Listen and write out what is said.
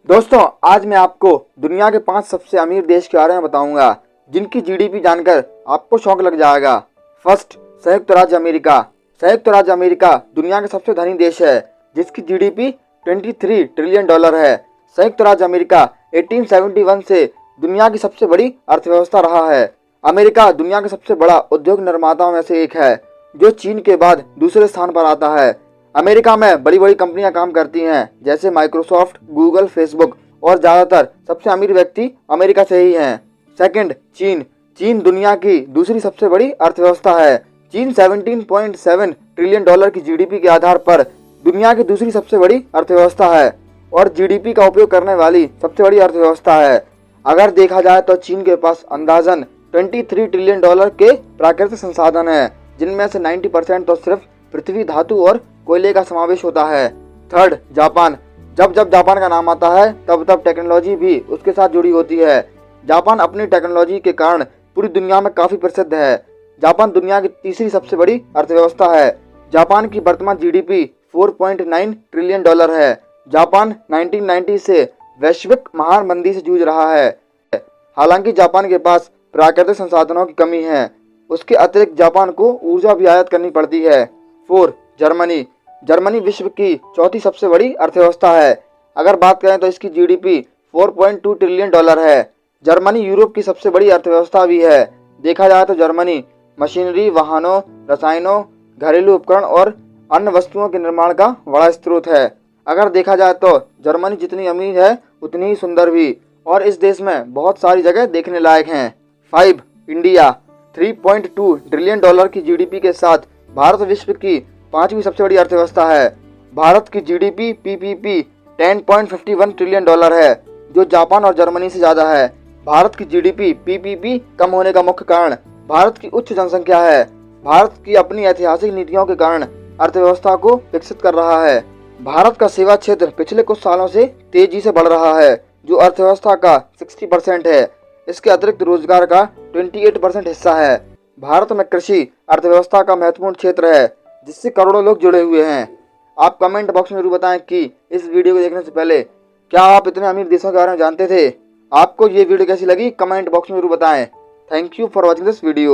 दोस्तों, आज मैं आपको दुनिया के 5 सबसे अमीर देश के बारे में बताऊंगा जिनकी जीडीपी जानकर आपको शौक लग जाएगा। फर्स्ट, संयुक्त राज्य अमेरिका। संयुक्त राज्य अमेरिका दुनिया का सबसे धनी देश है जिसकी जीडीपी 23 ट्रिलियन डॉलर है। संयुक्त राज्य अमेरिका 1871 से दुनिया की सबसे बड़ी अर्थव्यवस्था रहा है। अमेरिका दुनिया का सबसे बड़ा उद्योग निर्माताओं में से एक है जो चीन के बाद दूसरे स्थान पर आता है। अमेरिका में बड़ी बड़ी कंपनियां काम करती हैं जैसे माइक्रोसॉफ्ट, गूगल, फेसबुक और ज़्यादातर सबसे अमीर व्यक्ति अमेरिका से ही हैं। सेकंड, चीन। चीन दुनिया की दूसरी सबसे बड़ी अर्थव्यवस्था है। चीन 17.7 ट्रिलियन डॉलर की जीडीपी के आधार पर दुनिया की दूसरी सबसे बड़ी अर्थव्यवस्था है और जीडीपी का उपयोग करने वाली सबसे बड़ी अर्थव्यवस्था है। अगर देखा जाए तो चीन के पास अंदाजन 23 ट्रिलियन डॉलर के प्राकृतिक संसाधन हैं, जिनमें से 90% तो सिर्फ पृथ्वी धातु और कोयले का समावेश होता है। Third, Japan. जब जब जापान का नाम आता है तब तब टेक्नोलॉजी भी उसके साथ जुड़ी होती है। जापान अपनी टेक्नोलॉजी के कारण पूरी दुनिया में काफी प्रसिद्ध है। जापान दुनिया की तीसरी सबसे बड़ी अर्थव्यवस्था है। जापान की वर्तमान जीडीपी 4.9 ट्रिलियन डॉलर है। जापान 1990 से वैश्विक महामंदी से जूझ रहा है। हालांकि जापान के पास प्राकृतिक संसाधनों की कमी है, उसके अतिरिक्त जापान को ऊर्जा भी आयात करनी पड़ती है। 4, जर्मनी। जर्मनी विश्व की चौथी सबसे बड़ी अर्थव्यवस्था है। अगर बात करें तो इसकी जीडीपी 4.2 ट्रिलियन डॉलर है। जर्मनी यूरोप की सबसे बड़ी अर्थव्यवस्था भी है। देखा जाए तो जर्मनी मशीनरी, वाहनों, रसायनों, घरेलू उपकरण और अन्य वस्तुओं के निर्माण का बड़ा स्रोत है। अगर देखा जाए तो जर्मनी जितनी अमीर है उतनी ही सुंदर भी, और इस देश में बहुत सारी जगह देखने लायक हैं। 5, इंडिया। 3.2 ट्रिलियन डॉलर की जीडीपी के साथ भारत विश्व की 5वीं सबसे बड़ी अर्थव्यवस्था है। भारत की जीडीपी पीपीपी 10.51 ट्रिलियन डॉलर है, जो जापान और जर्मनी से ज़्यादा है। भारत की जीडीपी पीपीपी कम होने का मुख्य कारण भारत की उच्च जनसंख्या है। भारत की अपनी ऐतिहासिक नीतियों के कारण अर्थव्यवस्था को विकसित कर रहा है। भारत का सेवा क्षेत्र पिछले कुछ सालों से तेजी से बढ़ रहा है, जो अर्थव्यवस्था का 60% है। इसके अतिरिक्त रोजगार का 28% हिस्सा है। भारत में कृषि अर्थव्यवस्था का महत्वपूर्ण क्षेत्र है, जिससे करोड़ों लोग जुड़े हुए हैं। आप कमेंट बॉक्स में जरूर बताएं कि इस वीडियो को देखने से पहले क्या आप इतने अमीर देशों के बारे में जानते थे। आपको ये वीडियो कैसी लगी कमेंट बॉक्स में जरूर बताएं। Thank you for watching this video.